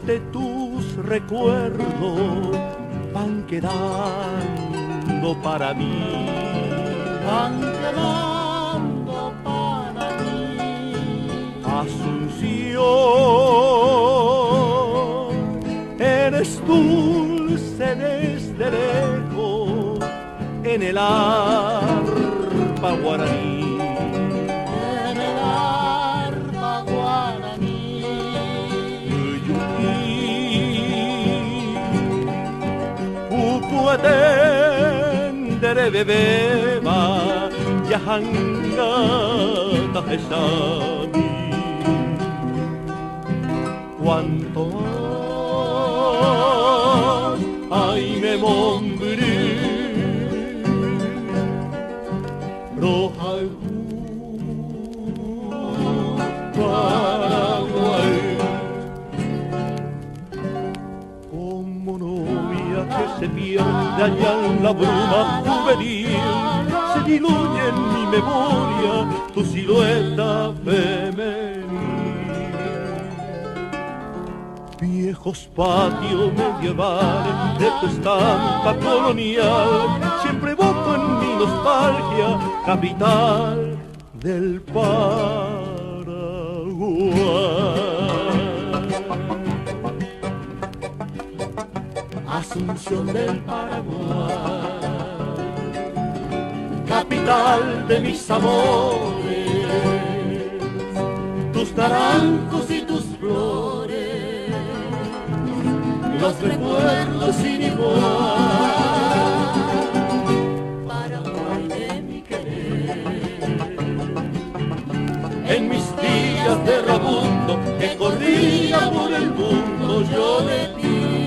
de tus recuerdos van quedando para mí, van quedando para mí. Asunción, eres dulce desde lejos en el arpa guaraní. En el arpa guaraní. Pupuetendere bebeba yahangata hesami. Cuanto más ay me mombré roja Paraguay como novia que se pierde allá en la bruma juvenil, se diluye en mi memoria tu silueta femenil. Viejos patios medievales de tu estampa colonial, siempre evoco en mi nostalgia, capital del Paraguay. Asunción del Paraguay, capital de mis amores, tus naranjos y tus flores, los recuerdos sin igual. Paraguay de mi querer, en mis días de errabundo que corría por el mundo yo de ti.